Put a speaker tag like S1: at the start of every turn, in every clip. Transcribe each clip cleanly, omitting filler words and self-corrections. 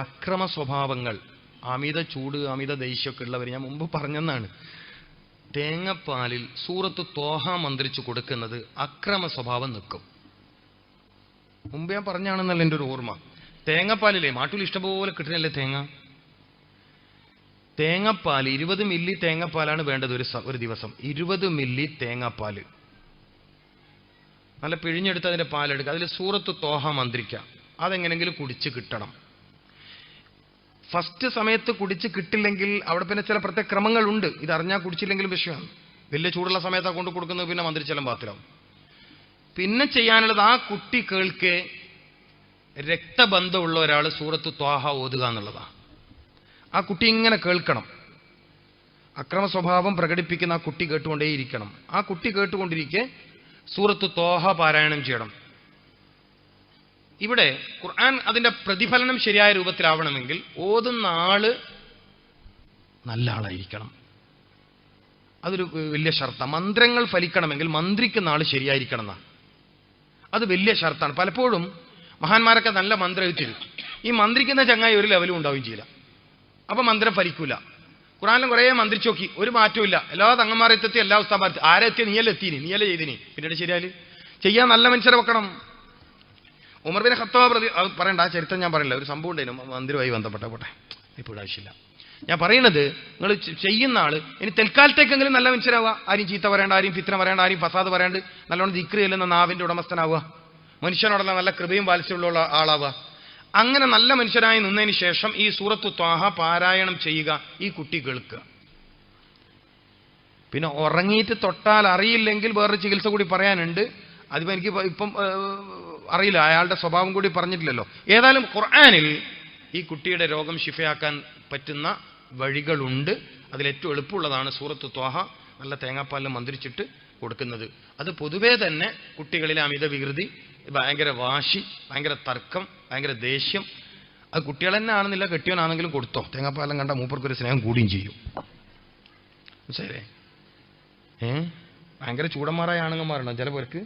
S1: അക്രമ സ്വഭാവങ്ങൾ, അമിത ചൂട്, അമിത ദേഷ്യമൊക്കെ ഉള്ളവർ ഞാൻ മുമ്പ് പറഞ്ഞെന്നാണ്. തേങ്ങപ്പാലിൽ സൂറത്ത് ത്വാഹ മന്ത്രിച്ചു കൊടുക്കുന്നത് അക്രമ സ്വഭാവം നിൽക്കും. മുമ്പ് ഞാൻ പറഞ്ഞാണെന്നല്ല എൻ്റെ ഒരു ഓർമ്മ. തേങ്ങപ്പാലില്ലേ, മാട്ടൂൽ ഇഷ്ടംപോലെ കിട്ടുന്നല്ലേ തേങ്ങപ്പാൽ 20 മില്ലി തേങ്ങപ്പാലാണ് വേണ്ടത് ഒരു ദിവസം. 20 മില്ലി തേങ്ങാപ്പാൽ നല്ല പിഴിഞ്ഞെടുത്ത് അതിൻ്റെ പാലെടുക്കുക, അതിൽ സൂറത്ത് ത്വാഹ മന്ത്രിക്കാം. അതെങ്ങനെങ്കിലും കുടിച്ച് കിട്ടണം. ഫസ്റ്റ് സമയത്ത് കുടിച്ച് കിട്ടില്ലെങ്കിൽ അവിടെ പിന്നെ ചില പ്രത്യേക ക്രമങ്ങളുണ്ട്. ഇതറിഞ്ഞാൽ കുടിച്ചില്ലെങ്കിലും വിഷയമാണ്. വലിയ ചൂടുള്ള സമയത്താണ് കൊണ്ട് കൊടുക്കുന്നത്, പിന്നെ മന്ത്രിച്ചെല്ലാം പാത്തിലാവും. പിന്നെ ചെയ്യാനുള്ളത് ആ കുട്ടി കേൾക്കെ രക്തബന്ധമുള്ള ഒരാൾ സൂറത്ത് ത്വാഹ ഓതുക എന്നുള്ളതാണ്. ആ കുട്ടി ഇങ്ങനെ കേൾക്കണം. അക്രമ സ്വഭാവം പ്രകടിപ്പിക്കുന്ന ആ കുട്ടി കേട്ടുകൊണ്ടേയിരിക്കണം. ആ കുട്ടി കേട്ടുകൊണ്ടിരിക്കെ സൂറത്ത് ത്വാഹ പാരായണം ചെയ്യണം. ഇവിടെ ഖുർആൻ അതിന്റെ പ്രതിഫലനം ശരിയായ രൂപത്തിലാവണമെങ്കിൽ ഓതുന്ന ആള് നല്ല ആളായിരിക്കണം. അതൊരു വലിയ ഷർത്താണ്. മന്ത്രങ്ങൾ ഫലിക്കണമെങ്കിൽ മന്ത്രിക്കുന്ന ആൾ ശരിയായിരിക്കണം എന്നാണ്. അത് വലിയ ഷർത്താണ്. പലപ്പോഴും മഹാന്മാരൊക്കെ നല്ല മന്ത്രം എഴുതിരും, ഈ മന്ത്രിക്കുന്ന ചങ്ങായി ഒരു ലെവലും ഉണ്ടാവുകയും ചെയ്യില്ല. അപ്പൊ മന്ത്രം ഫലിക്കൂല. ഖുർആനിലും കുറേ മന്ത്രിച്ചു നോക്കി, ഒരു മാറ്റവും ഇല്ല. എല്ലാ തങ്ങന്മാരെ എത്തി, എല്ലാ ഉസ്താദ് ആരെ എത്തിയ നീയല്ലേ എത്തീനി, നീയല്ലേ ചെയ്തിനി. പിന്നീട് ശരിയാല് ചെയ്യാൻ നല്ല മനുഷ്യരെ വെക്കണം. ഉമർ ബിൻ ഖത്താബ് പറയണ്ട, ആ ചരിത്രം ഞാൻ പറയില്ല. ഒരു സംഭവം ഉണ്ടായിരുന്നു മന്ത്രിയുമായി ബന്ധപ്പെട്ട, പോട്ടെ, ഇപ്പോൾ ആവശ്യമില്ല. ഞാൻ പറയുന്നത്, നിങ്ങൾ ചെയ്യുന്ന ആള് ഇനി തൽക്കാലത്തേക്കെങ്കിലും നല്ല മനുഷ്യരാവുക. ആരും ചീത്ത പറയേണ്ട, ആരും ഫിത്ന പറയേണ്ട, ആരും ഫസാദ് പറയാണ്ട് നല്ലോണം ദിക്ർ ചെല്ലുന്ന നാവിന്റെ ഉടമസ്ഥനാവുക. മനുഷ്യനോടുള്ള നല്ല കൃപയും വാത്സല്യമുള്ള ആളാവുക. അങ്ങനെ നല്ല മനുഷ്യരായി നിന്നതിന് ശേഷം ഈ സൂറത്ത് ത്വാഹ പാരായണം ചെയ്യുക. ഈ കുട്ടി കേൾക്കുക. പിന്നെ ഉറങ്ങിയിട്ട് തൊട്ടാൽ അറിയില്ലെങ്കിൽ വേറൊരു ചികിത്സ കൂടി പറയാനുണ്ട്. അതിപ്പോ എനിക്ക് ഇപ്പം അറിയില്ല, അയാളുടെ സ്വഭാവം കൂടി പറഞ്ഞിട്ടില്ലല്ലോ. ഏതായാലും ഖുർആനിൽ ഈ കുട്ടിയുടെ രോഗം ശിഫയാക്കാൻ പറ്റുന്ന വഴികളുണ്ട്. അതിലേറ്റവും എളുപ്പമുള്ളതാണ് സൂറത്ത് ത്വാഹ നല്ല തേങ്ങാപ്പാലിൽ മന്ത്രിച്ചിട്ട് കൊടുക്കുന്നത്. അത് പൊതുവേ തന്നെ കുട്ടികളിലെ അമിത വികൃതി, ഭയങ്കര വാശി, ഭയങ്കര തർക്കം, ഭയങ്കര ദേഷ്യം, അത് കുട്ടികൾ തന്നെ ആണെന്നില്ല, കെട്ടിയവനാണെങ്കിലും കൊടുത്തോ. തേങ്ങാപ്പാലം കണ്ട മൂപ്പർക്കൊരു സ്നേഹം കൂടുകയും ചെയ്യും. മനസ്സിലേ? ഭയങ്കര ചൂടന്മാരായ ആണുങ്ങന്മാരുണ്ടോ ചില പേർക്ക്?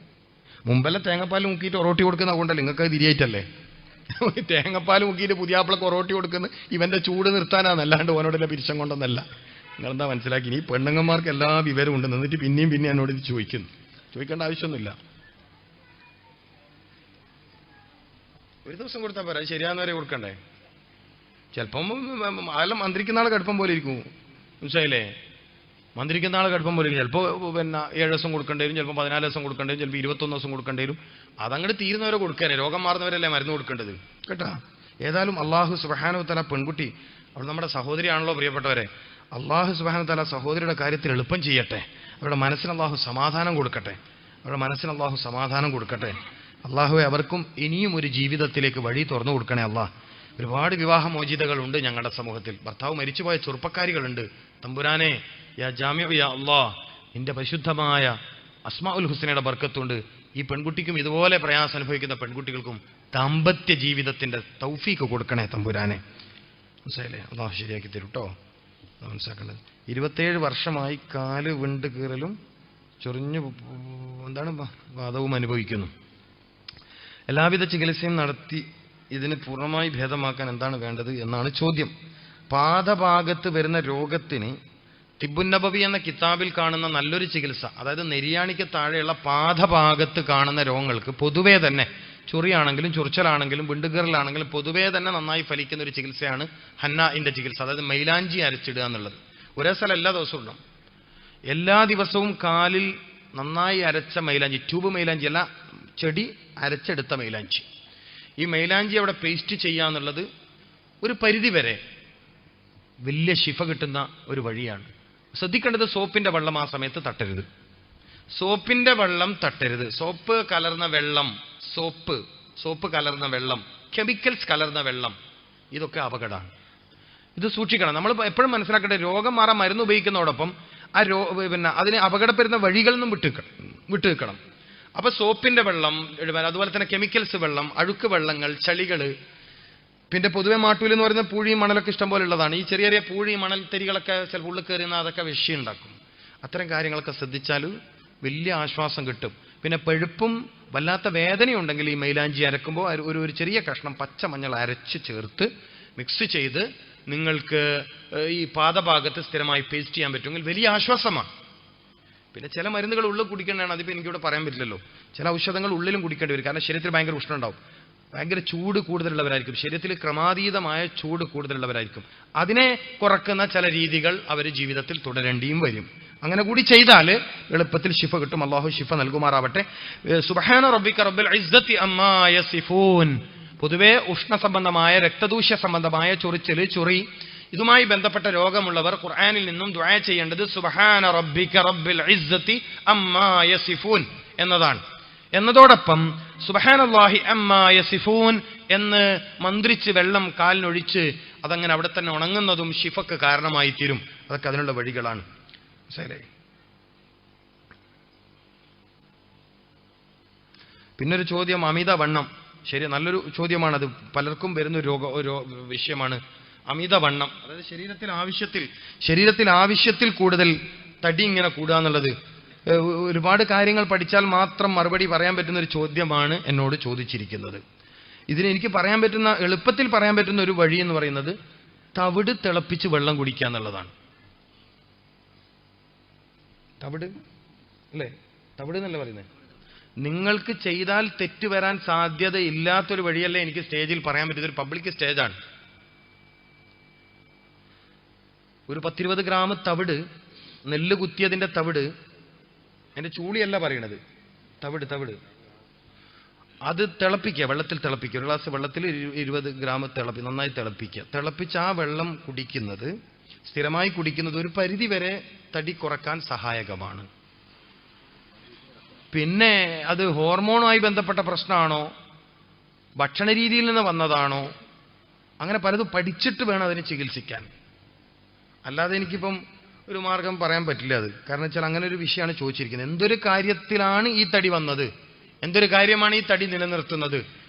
S1: മുമ്പെല്ലാം തേങ്ങാപ്പാൽ മുക്കിയിട്ട് ഒറോട്ടി കൊടുക്കുന്ന കൊണ്ടല്ലേ, നിങ്ങൾക്ക് അത് തിരിയായിട്ടല്ലേ. തേങ്ങാപ്പാൽ മുക്കിയിട്ട് പുതിയാപ്പിളക്ക് ഒറോട്ടി കൊടുക്കുന്നത് ഇവന്റെ ചൂട് നിർത്താനാണ്, അല്ലാണ്ട് ഓനോടെല്ലാം പിരിച്ചം കൊണ്ടൊന്നല്ല. നിങ്ങളെന്താ മനസ്സിലാക്കി? ഈ പെണ്ണുങ്ങന്മാർക്ക് എല്ലാ വിവരവും ഉണ്ട്, എന്നിട്ട് പിന്നെയും പിന്നെ എന്നോട് ഇത് ചോദിക്കേണ്ട ആവശ്യമൊന്നുമില്ല. ഒരു ദിവസം കൊടുത്താൽ പോരാ, ശരിയാന്ന് വരെ കൊടുക്കണ്ടേ? ചിലപ്പം അതെല്ലാം മന്ത്രിക്കുന്ന ആൾ കടുപ്പം പോലെ ഇരിക്കും. മനസ്സിലായില്ലേ? മന്ത്രിക്കുന്ന ആൾ കടുപ്പം പോലെ ഇരിക്കും. ചിലപ്പോൾ പിന്നെ 7 ദിവസം കൊടുക്കേണ്ടി വരും, ചിലപ്പോൾ 14 ദിവസം കൊടുക്കേണ്ടി വരും, ചിലപ്പോൾ 21 ദിവസം കൊടുക്കേണ്ടി വരും. അതങ്ങോട്ട് തീരുന്നവരെ കൊടുക്കാനേ, രോഗം മാറുന്നവരല്ലേ മരുന്ന് കൊടുക്കേണ്ടത് കേട്ടാ. ഏതായാലും അള്ളാഹു സുബ്ഹാനഹു വ തആല പെൺകുട്ടി അവൾ നമ്മുടെ സഹോദരിയാണല്ലോ പ്രിയപ്പെട്ടവരെ. അള്ളാഹു സുബ്ഹാനഹു വ തആല സഹോദരിയുടെ കാര്യത്തിൽ എളുപ്പം ചെയ്യട്ടെ. അവരുടെ മനസ്സിന് അള്ളാഹു സമാധാനം കൊടുക്കട്ടെ. അള്ളാഹുവെ അവർക്കും ഇനിയും ഒരു ജീവിതത്തിലേക്ക് വഴി തുറന്നു കൊടുക്കണേ അള്ളാഹ്. ഒരുപാട് വിവാഹമോചിതകളുണ്ട് ഞങ്ങളുടെ സമൂഹത്തിൽ. ഭർത്താവ് മരിച്ചുപോയ ചെറുപ്പക്കാരികളുണ്ട്. തമ്പുരാനെ, യാ ജാമിഉ യാ അല്ലാഹ്, നിന്റെ പരിശുദ്ധമായ അസ്മാഉൽ ഹുസ്നയുടെ ബർക്കത്തുണ്ട് ഈ പെൺകുട്ടിക്കും ഇതുപോലെ പ്രയാസം അനുഭവിക്കുന്ന പെൺകുട്ടികൾക്കും ദാമ്പത്യ ജീവിതത്തിന്റെ തൗഫീക്ക് കൊടുക്കണേ തമ്പുരാനെ. മനസ്സിലായില്ലേ? അള്ളാഹു ശരിയാക്കി തരും കേട്ടോ. മനസ്സിലാക്കേണ്ടത് 27 വർഷമായി കാല് വിണ്ട് കീറലും ചൊറിഞ്ഞു വാദവും അനുഭവിക്കുന്നു. എല്ലാവിധ ചികിത്സയും നടത്തി ഇതിന് പൂർണ്ണമായി ഭേദമാക്കാൻ എന്താണ് വേണ്ടത് എന്നാണ് ചോദ്യം. പാദഭാഗത്ത് വരുന്ന രോഗത്തിന് തിബ്ബുൻ നബവി എന്ന കിതാബിൽ കാണുന്ന നല്ലൊരു ചികിത്സ, അതായത് നെരിയാണിക്ക് താഴെയുള്ള പാദഭാഗത്ത് കാണുന്ന രോഗങ്ങൾക്ക് പൊതുവേ തന്നെ, ചൊറിയാണെങ്കിലും ചൊറിച്ചലാണെങ്കിലും വിണ്ടുകീറലാണെങ്കിലും പൊതുവേ തന്നെ നന്നായി ഫലിക്കുന്ന ഒരു ചികിത്സയാണ് ഹന്നാഇന്റെ ചികിത്സ. അതായത് മൈലാഞ്ചി അരച്ചിടുക എന്നുള്ളത്. ഒരേ സ്ഥലം എല്ലാ ദിവസവും ഇടണം. എല്ലാ ദിവസവും കാലിൽ നന്നായി അരച്ച മൈലാഞ്ചി, ട്യൂബ് മൈലാഞ്ചി അല്ല, ചെടി അരച്ചെടുത്ത മൈലാഞ്ചി. ഈ മൈലാഞ്ചി അവിടെ പേസ്റ്റ് ചെയ്യുക എന്നുള്ളത് ഒരു പരിധി വരെ വലിയ ശിഫ കിട്ടുന്ന ഒരു വഴിയാണ്. ശ്രദ്ധിക്കേണ്ടത്, സോപ്പിന്റെ വെള്ളം ആ സമയത്ത് തട്ടരുത്. സോപ്പിന്റെ വെള്ളം തട്ടരുത്. സോപ്പ് കലർന്ന വെള്ളം, സോപ്പ് കലർന്ന വെള്ളം, കെമിക്കൽസ് കലർന്ന വെള്ളം, ഇതൊക്കെ അപകടമാണ്. ഇത് സൂക്ഷിക്കണം. നമ്മൾ എപ്പോഴും മനസ്സിലാക്കട്ടെ, രോഗം മാറാൻ മരുന്ന് ഉപയോഗിക്കുന്നതോടൊപ്പം പിന്നെ അതിനെ അപകടപ്പെടുന്ന വഴികളിൽ നിന്നും വിട്ടു നിൽക്കണം. അപ്പൊ സോപ്പിന്റെ വെള്ളം, അതുപോലെ തന്നെ കെമിക്കൽസ് വെള്ളം, അഴുക്ക് വെള്ളങ്ങൾ, ചളികള്, പിന്നെ പൊതുവെ മാട്ടൂൽ എന്ന് പറയുന്ന പൂഴിയും മണലൊക്കെ ഇഷ്ടം പോലെ ഉള്ളതാണ്. ഈ ചെറിയ ചെറിയ പൂഴി മണൽ തരികളൊക്കെ ചിലപ്പോൾ ഉള്ളിൽ കയറുന്ന അതൊക്കെ വിഷയം ഉണ്ടാക്കും. അത്തരം കാര്യങ്ങളൊക്കെ ശ്രദ്ധിച്ചാൽ വലിയ ആശ്വാസം കിട്ടും. പിന്നെ പഴുപ്പും വല്ലാത്ത വേദനയുണ്ടെങ്കിൽ ഈ മൈലാഞ്ചി അരക്കുമ്പോൾ ഒരു ചെറിയ കഷ്ണം പച്ചമഞ്ഞൾ അരച്ച് ചേർത്ത് മിക്സ് ചെയ്ത് നിങ്ങൾക്ക് ഈ പാദഭാഗത്ത് സ്ഥിരമായി പേസ്റ്റ് ചെയ്യാൻ പറ്റുമെങ്കിൽ വലിയ ആശ്വാസമാണ്. പിന്നെ ചില മരുന്നുകൾ ഉള്ളിൽ കുടിക്കേണ്ടതാണ്, അതിപ്പോൾ എനിക്കിവിടെ പറയാൻ പറ്റില്ലല്ലോ. ചില ഔഷധങ്ങൾ ഉള്ളിലും കുടിക്കേണ്ടി വരും, കാരണം ശരീരത്തിൽ ഭയങ്കര ഉഷ്ണം ഉണ്ടാവും, ഭയങ്കര ചൂട് കൂടുതലുള്ളവരായിരിക്കും, ശരീരത്തിൽ ക്രമാതീതമായ ചൂട് കൂടുതലുള്ളവരായിരിക്കും. അതിനെ കുറക്കുന്ന ചില രീതികൾ അവർ ജീവിതത്തിൽ തുടരേണ്ടിയും വരും. അങ്ങനെ കൂടി ചെയ്താൽ എളുപ്പത്തിൽ ശിഫ കിട്ടും. അല്ലാഹു ശിഫ നൽകുമാറാവട്ടെ. സുബ്ഹാന റബ്ബിക റബ്ബിൽ ഇസ്സത്തി അമ്മാ യസിഫൂൻ. പൊതുവെ ഉഷ്ണ സംബന്ധമായ, രക്തദൂഷ്യ സംബന്ധമായ ചൊറിച്ചില്, ചൊറി, ഇതുമായി ബന്ധപ്പെട്ട രോഗമുള്ളവർ ഖുർആനിൽ നിന്നും ദുആ ചെയ്യേണ്ടത് സുബ്ഹാന റബ്ബിക റബ്ബിൽ ഇസ്സത്തി അമ്മാ യസിഫൂൻ എന്നതാണ്. എന്നതോടൊപ്പം സുബ്ഹാനല്ലാഹി അമ്മാ യസിഫൂൻ എന്ന് മന്ത്രിച്ച് വെള്ളം കാലിനൊഴിച്ച് അതങ്ങനെ അവിടെ തന്നെ ഉണങ്ങുന്നതും ശിഫക്ക് കാരണമായി തീരും. അതൊക്കെ അതിനുള്ള വഴികളാണ്. ശരി. പിന്നൊരു ചോദ്യം, അമിതവണ്ണം. ശരി, നല്ലൊരു ചോദ്യമാണത്. പലർക്കും വരുന്ന ഒരു വിഷയമാണ് അമിതവണ്ണം. അതായത് ശരീരത്തിൽ ആവശ്യത്തിൽ കൂടുതൽ തടി ഇങ്ങനെ കൂടുക എന്നുള്ളത്. ഒരുപാട് കാര്യങ്ങൾ പഠിച്ചാൽ മാത്രം മറുപടി പറയാൻ പറ്റുന്ന ഒരു ചോദ്യമാണ് എന്നോട് ചോദിച്ചിരിക്കുന്നത്. ഇതിന് എനിക്ക് എളുപ്പത്തിൽ പറയാൻ പറ്റുന്ന ഒരു വഴി എന്ന് പറയുന്നത് തവിട് തിളപ്പിച്ച് വെള്ളം കുടിക്കുക എന്നുള്ളതാണ്. തവിട് അല്ലേ, തവിട് എന്നല്ലേ പറയുന്നത്. നിങ്ങൾക്ക് ചെയ്താൽ തെറ്റ് വരാൻ സാധ്യതയില്ലാത്തൊരു വഴിയല്ലേ എനിക്ക് സ്റ്റേജിൽ പറയാൻ പറ്റുന്ന ഒരു പബ്ലിക് സ്റ്റേജാണ്. ഒരു 10-20 ഗ്രാം തവിട്, നെല്ല് കുത്തിയതിന്റെ തവിട്, എന്റെ ചൂളിയല്ല പറയണത്, തവിട് അത് തിളപ്പിക്കുക, വെള്ളത്തിൽ തിളപ്പിക്കുക. ഒരു ഗ്ലാസ് വെള്ളത്തിൽ 20 ഗ്രാം നന്നായി തിളപ്പിക്കുക. തിളപ്പിച്ച് ആ വെള്ളം കുടിക്കുന്നത്, സ്ഥിരമായി കുടിക്കുന്നത് ഒരു പരിധി വരെ തടി കുറക്കാൻ സഹായകമാണ്. പിന്നെ അത് ഹോർമോണുമായി ബന്ധപ്പെട്ട പ്രശ്നമാണോ, ഭക്ഷണ രീതിയിൽ നിന്ന് വന്നതാണോ, അങ്ങനെ പലതും പഠിച്ചിട്ട് വേണം അതിനെ ചികിത്സിക്കാൻ. അല്ലാതെ എനിക്കിപ്പം ഒരു മാർഗം പറയാൻ പറ്റില്ല അത്. കാരണം വെച്ചാൽ അങ്ങനെ ഒരു വിഷയമാണ് ചോദിച്ചിരിക്കുന്നത്. എന്തൊരു കാര്യത്തിലാണ് ഈ തടി വന്നത്, എന്തൊരു കാര്യമാണ് ഈ തടി നിലനിർത്തുന്നത്,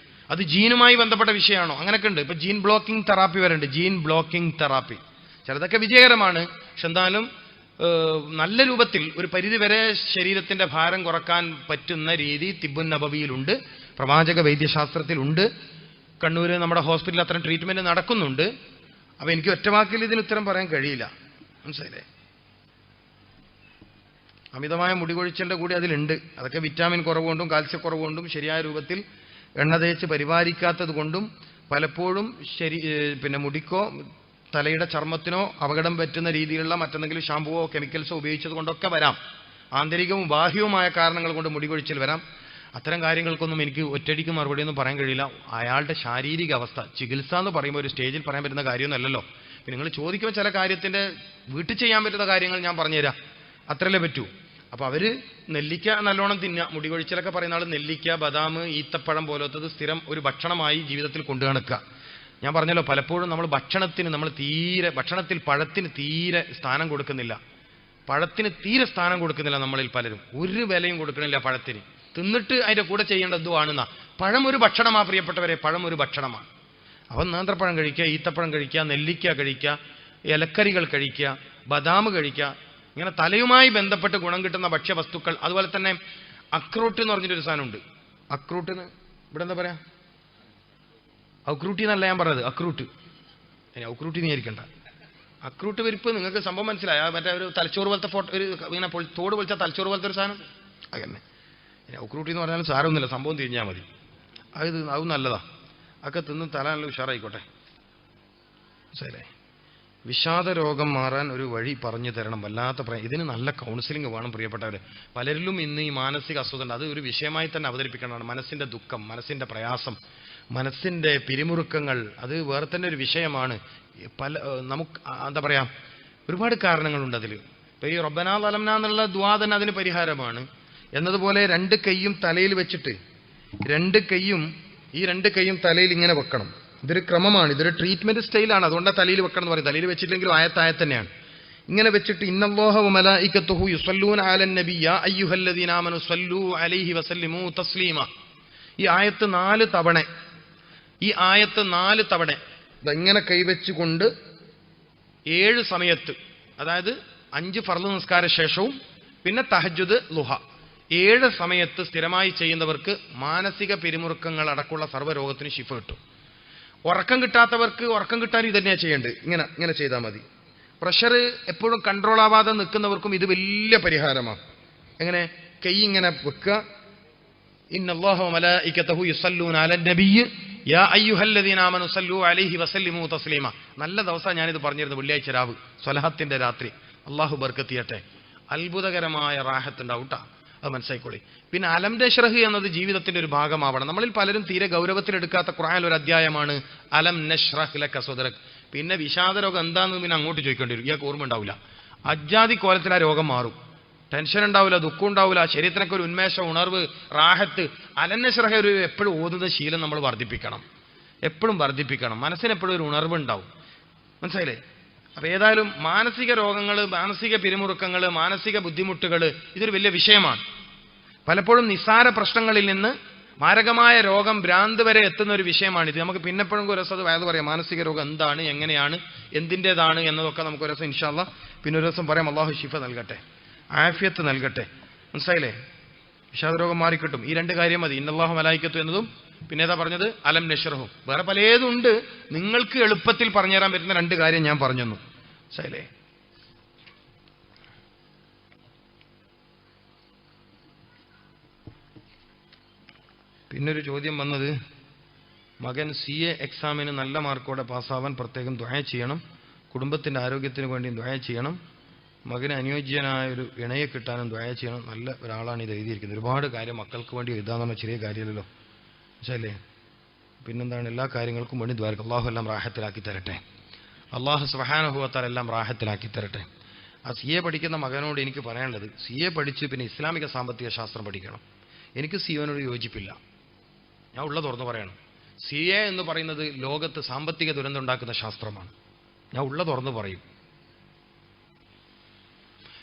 S1: അത് ജീനുമായി ബന്ധപ്പെട്ട വിഷയമാണോ, അങ്ങനെയൊക്കെ ഉണ്ട്. ഇപ്പൊ ജീൻ ബ്ലോക്കിംഗ് തെറാപ്പി വരുന്നുണ്ട്, ജീൻ ബ്ലോക്കിംഗ് തെറാപ്പി. ചിലതൊക്കെ വിജയകരമാണ്. പക്ഷെ എന്തായാലും നല്ല രൂപത്തിൽ ഒരു പരിധിവരെ ശരീരത്തിന്റെ ഭാരം കുറക്കാൻ പറ്റുന്ന രീതി തിബ്ബുൻ നബവിയിലുണ്ട്, പ്രവാചക വൈദ്യശാസ്ത്രത്തിലുണ്ട്. കണ്ണൂര് നമ്മുടെ ഹോസ്പിറ്റലിൽ അത്തരം ട്രീറ്റ്മെന്റ് നടക്കുന്നുണ്ട്. അപ്പൊ എനിക്ക് ഒറ്റവാക്കിൽ ഇതിന് ഉത്തരം പറയാൻ കഴിയില്ല, മനസ്സിലായില്ലേ. അമിതമായ മുടി കൊഴിച്ചലിന്റെ കൂടി അതിലുണ്ട്. അതൊക്കെ വിറ്റാമിൻ കുറവുകൊണ്ടും കാൽസ്യക്കുറവുകൊണ്ടും ശരിയായ രൂപത്തിൽ എണ്ണ തേച്ച് പരിപാലിക്കാത്തത് കൊണ്ടും പലപ്പോഴും പിന്നെ മുടിക്കോ തലയുടെ ചർമ്മത്തിനോ അപകടം പറ്റുന്ന രീതിയിലുള്ള മറ്റെന്തെങ്കിലും ഷാമ്പുവോ കെമിക്കൽസോ ഉപയോഗിച്ചത് കൊണ്ടൊക്കെ വരാം. ആന്തരികവും ബാഹ്യവുമായ കാരണങ്ങൾ കൊണ്ട് മുടി കൊഴിച്ചിൽ വരാം. അത്തരം കാര്യങ്ങൾക്കൊന്നും എനിക്ക് ഒറ്റയടിക്ക് മറുപടിയൊന്നും പറയാൻ കഴിയില്ല. അയാളുടെ ശാരീരിക അവസ്ഥ, ചികിത്സ എന്ന് പറയുമ്പോൾ ഒരു സ്റ്റേജിൽ പറയാൻ പറ്റുന്ന കാര്യമൊന്നുമല്ലല്ലോ. പിന്നെ നിങ്ങൾ ചോദിക്കുമ്പോൾ ചില കാര്യത്തിന്റെ വീട്ടിൽ ചെയ്യാൻ പറ്റുന്ന കാര്യങ്ങൾ ഞാൻ പറഞ്ഞുതരാം, അത്രയല്ലേ പറ്റൂ. അപ്പൊ അവര് നെല്ലിക്ക നല്ലോണം തിന്നുക, മുടി കൊഴിച്ചിലൊക്കെ പറയുന്ന ആൾ നെല്ലിക്ക, ബദാം, ഈത്തപ്പഴം പോലത്തത് സ്ഥിരം ഒരു ഭക്ഷണമായി ജീവിതത്തിൽ കൊണ്ടു നടക്കുക. ഞാൻ പറഞ്ഞല്ലോ, പലപ്പോഴും നമ്മൾ ഭക്ഷണത്തിൽ പഴത്തിന് തീരെ സ്ഥാനം കൊടുക്കുന്നില്ല. പഴത്തിന് തീരെ സ്ഥാനം കൊടുക്കുന്നില്ല നമ്മളിൽ പലരും. ഒരു വിലയും കൊടുക്കണില്ല പഴത്തിന്. തിന്നിട്ട് അതിന്റെ കൂടെ ചെയ്യേണ്ടതുമാണെന്നാ. പഴം ഒരു ഭക്ഷണമാണ് പ്രിയപ്പെട്ടവരെ, പഴം ഒരു ഭക്ഷണമാണ്. അവൻ നേന്ത്രപ്പഴം കഴിക്കുക, ഈത്തപ്പഴം കഴിക്കുക, നെല്ലിക്ക കഴിക്കുക, ഇലക്കറികൾ കഴിക്കുക, ബദാം കഴിക്കുക. ഇങ്ങനെ തലയുമായി ബന്ധപ്പെട്ട് ഗുണം കിട്ടുന്ന ഭക്ഷ്യവസ്തുക്കൾ. അതുപോലെ തന്നെ അക്രൂട്ട് എന്ന് പറഞ്ഞിട്ടൊരു സാധനമുണ്ട്. അക്രൂട്ടിന് ഇവിടെ എന്താ പറയാ, ഔക്രൂട്ടി എന്നല്ല ഞാൻ പറഞ്ഞത്, അക്രൂട്ട്. ഔക്രൂട്ടി നീരിക്കണ്ട. അക്രൂട്ട് പരിപ്പ് നിങ്ങൾക്ക് സംഭവം മനസ്സിലായ മറ്റേ ഒരു തലച്ചോറ് പോലത്തെ ഫോട്ടോ, ഒരു ഇങ്ങനെ തോട് പോലത്തെ തലച്ചോറ് പോലത്തെ ഒരു സാധനം അങ്ങനെ. ഔക്രൂട്ടി എന്ന് പറഞ്ഞാലും സാരമൊന്നുമില്ല, സംഭവം തിരിഞ്ഞാൽ മതി. അത് നല്ലതാ. അതൊക്കെ തിന്ന് തല നല്ല ഉഷാറായിക്കോട്ടെ. ശരി. വിഷാദ രോഗം മാറാൻ ഒരു വഴി പറഞ്ഞു തരണം. ഇതിന് നല്ല കൗൺസിലിംഗ് വേണം പ്രിയപ്പെട്ടവരെ. പലരിലും ഇന്ന് ഈ മാനസിക അസ്വസ്ഥത അത് ഒരു വിഷയമായി തന്നെ അവതരിപ്പിക്കേണ്ടതാണ്. മനസ്സിന്റെ ദുഃഖം, മനസ്സിന്റെ പ്രയാസം, മനസ്സിന്റെ പിരിമുറുക്കങ്ങൾ, അത് വേറെ തന്നെ ഒരു വിഷയമാണ്. നമുക്ക് എന്താ പറയാ, ഒരുപാട് കാരണങ്ങളുണ്ട് അതിൽ. ഇപ്പൊ ഈ റബ്ബനാ ദലംനാ എന്നുള്ള ദുആ തന്നെ അതിന് പരിഹാരമാണ്. എന്നതുപോലെ രണ്ട് കൈയും തലയിൽ വെച്ചിട്ട് ഈ രണ്ട് കൈയും തലയിൽ ഇങ്ങനെ വെക്കണം. ഇതൊരു ക്രമമാണ്, ഇതൊരു ട്രീറ്റ്മെന്റ് സ്റ്റൈലാണ്. അതുകൊണ്ടാണ് തലയിൽ വെക്കണം എന്ന് പറയും. തലയിൽ വെച്ചിട്ടില്ലെങ്കിലും ആയത്തായത് തന്നെയാണ്. ഇങ്ങനെ വെച്ചിട്ട് ഇന്നല്ലാഹ വമലായികത്തുഹു യുസല്ലൂന അലൻ നബി യാ അയ്യുഹല്ലദീന ആമനു സ്വല്ലൂ അലൈഹി വസല്ലിമു തസ്ലീമ. ഈ ആയത്ത് 4 തവണ ഇങ്ങനെ കൈവച്ചുകൊണ്ട് 7 സമയത്ത്, അതായത് 5 ഫർള് നിസ്കാര ശേഷവും പിന്നെ തഹജ്ജുദ്, ളുഹ, 7 സമയത്ത് സ്ഥിരമായി ചെയ്യുന്നവർക്ക് മാനസിക പിരിമുറുക്കങ്ങൾ അടക്കമുള്ള സർവ്വരോഗത്തിന് ശിഫ കിട്ടും. ഉറക്കം കിട്ടാത്തവർക്ക് ഉറക്കം കിട്ടാനും ഇതന്നെയാണ് ചെയ്യേണ്ടത്. ഇങ്ങനെ ചെയ്താൽ മതി. പ്രഷർ എപ്പോഴും കൺട്രോൾ ആവാതെ നിൽക്കുന്നവർക്കും ഇത് വലിയ പരിഹാരമാണ്. എങ്ങനെ? കൈ ഇങ്ങനെ വെക്കുക. ഇന്നല്ലാഹ വമലായികതഹു യുസല്ലൂന അലൻ നബിയ്യ് യാ അയ്യുഹല്ലദീന ആമനു സല്ലു അലൈഹി വസല്ലിമു തസ്ലീമ. നല്ല ദിവസം ഞാനിത് പറഞ്ഞിരുന്നു, വെള്ളിയാഴ്ച രാവ് സ്വലഹത്തിന്റെ രാത്രി. അള്ളാഹു ബർക്കത്ത് ചെയ്യട്ടെ. അത്ഭുതകരമായ റാഹത്ത് ഉണ്ടാവൂട്ടാ, അത് മനസ്സിലായിക്കോളി. പിന്നെ അലം നശ്റഹ് എന്നത് ജീവിതത്തിന്റെ ഒരു ഭാഗമാവണം. നമ്മളിൽ പലരും തീരെ ഗൗരവത്തിലെടുക്കാത്ത ഖുർആനിൽ ഒരു അധ്യായമാണ് അലം നശ്റഹ് ലക സദ്റക്. പിന്നെ വിഷാദരോഗം എന്താണെന്ന് പിന്നെ അങ്ങോട്ട് ചോദിക്കേണ്ടി വരും, ഇയാൾക്ക് ഓർമ്മ ഉണ്ടാവില്ല. അജ്ജാതി കോലത്തിൽ ആ രോഗം മാറും. ടെൻഷൻ ഉണ്ടാവില്ല, ദുഃഖം ഉണ്ടാവില്ല, ശരീരത്തിനൊക്കെ ഒരു ഉന്മേഷം, ഉണർവ്, റാഹത്ത്. അലം നശ്റഹ് ഒരു എപ്പോഴും ഓതുന്ന ശീലം നമ്മൾ വർദ്ധിപ്പിക്കണം, എപ്പോഴും വർദ്ധിപ്പിക്കണം. മനസ്സിനെപ്പോഴും ഒരു ഉണർവ് ഉണ്ടാവും. മനസ്സിലായില്ലേ? അപ്പൊ ഏതായാലും മാനസിക രോഗങ്ങൾ, മാനസിക പിരിമുറുക്കങ്ങൾ, മാനസിക ബുദ്ധിമുട്ടുകൾ ഇതൊരു വലിയ വിഷയമാണ്. പലപ്പോഴും നിസ്സാര പ്രശ്നങ്ങളിൽ നിന്ന് മാരകമായ രോഗം, ഭ്രാന്ത് വരെ എത്തുന്ന ഒരു വിഷയമാണിത്. നമുക്ക് പിന്നെപ്പോഴും ഒരു ദിവസം അത് വയത് പറയാം, മാനസിക രോഗം എന്താണ്, എങ്ങനെയാണ്, എന്തിൻ്റെതാണ് എന്നതൊക്കെ നമുക്ക് ഒരു ദിവസം ഇൻഷാ അല്ലാഹ് പിന്നെ ഒരു ദിവസം പറയാം. അള്ളാഹു ശിഫ നൽകട്ടെ, ആഫിയത്ത് നൽകട്ടെ. മനസ്സിലായില്ലേ? വിഷാദരോഗം മാറിക്കിട്ടും. ഈ രണ്ട് കാര്യം മതി. ഇന്നല്ലാഹു മലായികത്തു എന്നതും പിന്നെ ഏതാ പറഞ്ഞത്? അലം നശ്റഹും. വേറെ പലതും ഉണ്ട്. നിങ്ങൾക്ക് എളുപ്പത്തിൽ പറഞ്ഞുതരാൻ പറ്റുന്ന രണ്ട് കാര്യം ഞാൻ പറഞ്ഞു തന്നു. മനസ്സിലായില്ലേ? പിന്നൊരു ചോദ്യം വന്നത്, മകൻ CA എക്സാമിന് നല്ല മാർക്കോടെ പാസ്സാവാൻ പ്രത്യേകം ദുആ ചെയ്യണം, കുടുംബത്തിന്റെ ആരോഗ്യത്തിന് വേണ്ടി ദുആ ചെയ്യണം, മകന് അനുയോജ്യനായ ഒരു ഇണയെ കിട്ടാനും ദുആ ചെയ്യണം. നല്ല ഒരാളാണ് ഇത് എഴുതിയിരിക്കുന്നത്. ഒരുപാട് കാര്യം മക്കൾക്ക് വേണ്ടി എഴുതാന്ന് പറഞ്ഞാൽ ചെറിയ കാര്യമല്ലല്ലോ, മനസ്സിലല്ലേ? പിന്നെന്താണ്? എല്ലാ കാര്യങ്ങൾക്കും വേണ്ടി ദ്വാരക്ക്. അള്ളാഹു എല്ലാം റാഹത്തിലാക്കി തരട്ടെ. അള്ളാഹു സുബ്ഹാനഹു വ തആല എല്ലാം റാഹത്തിലാക്കി തരട്ടെ. ആ CA പഠിക്കുന്ന മകനോട് എനിക്ക് പറയാനുള്ളത്, CA പഠിച്ച് പിന്നെ ഇസ്ലാമിക സാമ്പത്തിക ശാസ്ത്രം പഠിക്കണം. എനിക്ക് CA-നോട് യോജിപ്പില്ല. ഞാൻ ഉള്ള തുറന്നു പറയണം. CA എന്ന് പറയുന്നത് ലോകത്ത് സാമ്പത്തിക ദുരന്തം ഉണ്ടാക്കുന്ന ശാസ്ത്രമാണ്. ഞാൻ ഉള്ള തുറന്നു പറയും.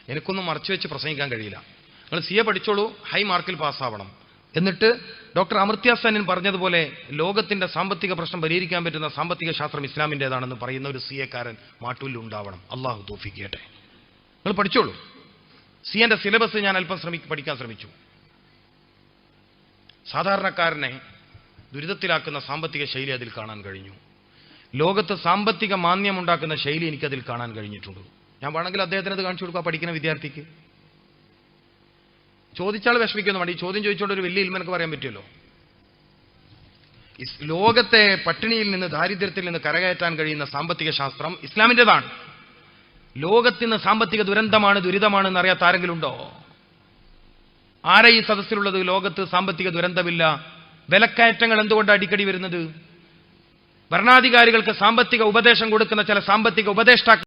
S1: എനിക്കൊന്നും മറച്ചു വെച്ച് പ്രസംഗിക്കാൻ കഴിയില്ല. നിങ്ങൾ CA പഠിച്ചോളൂ, ഹൈ മാർക്കിൽ പാസ്സാവണം. എന്നിട്ട് ഡോക്ടർ അമർത്യ സെൻ പറഞ്ഞതുപോലെ ലോകത്തിന്റെ സാമ്പത്തിക പ്രശ്നം പരിഹരിക്കാൻ പറ്റുന്ന സാമ്പത്തിക ശാസ്ത്രം ഇസ്ലാമിൻ്റെതാണെന്ന് പറയുന്ന ഒരു CA-കാരൻ മാട്ടൂലിൽ ഉണ്ടാവണം. അള്ളാഹു തൗഫീഖ് ചെയ്യട്ടെ. നിങ്ങൾ പഠിച്ചോളൂ. CA-ന്റെ സിലബസ് ഞാൻ അല്പം പഠിക്കാൻ ശ്രമിച്ചു. സാധാരണക്കാരനെ ദുരിതത്തിലാക്കുന്ന സാമ്പത്തിക ശൈലി അതിൽ കാണാൻ കഴിഞ്ഞു. ലോകത്ത് സാമ്പത്തിക മാന്യമുണ്ടാക്കുന്ന ശൈലി എനിക്കതിൽ കാണാൻ കഴിഞ്ഞിട്ടുണ്ട്. ഞാൻ വേണമെങ്കിൽ അദ്ദേഹത്തിന് അത് കാണിച്ചു കൊടുക്കുക, പഠിക്കുന്ന വിദ്യാർത്ഥിക്ക്. ചോദിച്ചാൽ വിഷമിക്കുന്നു വേണ്ടി, ചോദ്യം ചോദിച്ചുകൊണ്ട് ഒരു വലിയ ഇൽമ എനിക്ക് പറയാൻ പറ്റുമല്ലോ. ലോകത്തെ പട്ടിണിയിൽ നിന്ന്, ദാരിദ്ര്യത്തിൽ നിന്ന് കരകയറ്റാൻ കഴിയുന്ന സാമ്പത്തിക ശാസ്ത്രം ഇസ്ലാമിൻ്റെതാണ്. ലോകത്തിന് സാമ്പത്തിക ദുരന്തമാണ്, ദുരിതമാണെന്ന് അറിയാത്ത ആരെങ്കിലും ഉണ്ടോ? ആരെ ഈ സദസ്സിലുള്ളത്? ലോകത്ത് സാമ്പത്തിക ദുരന്തമില്ല. വിലക്കയറ്റങ്ങൾ എന്തുകൊണ്ട് അടിക്കടി വരുന്നത്? ഭരണാധികാരികൾക്ക് സാമ്പത്തിക ഉപദേശം കൊടുക്കുന്ന ചില സാമ്പത്തിക ഉപദേഷ്ടാക്കൾ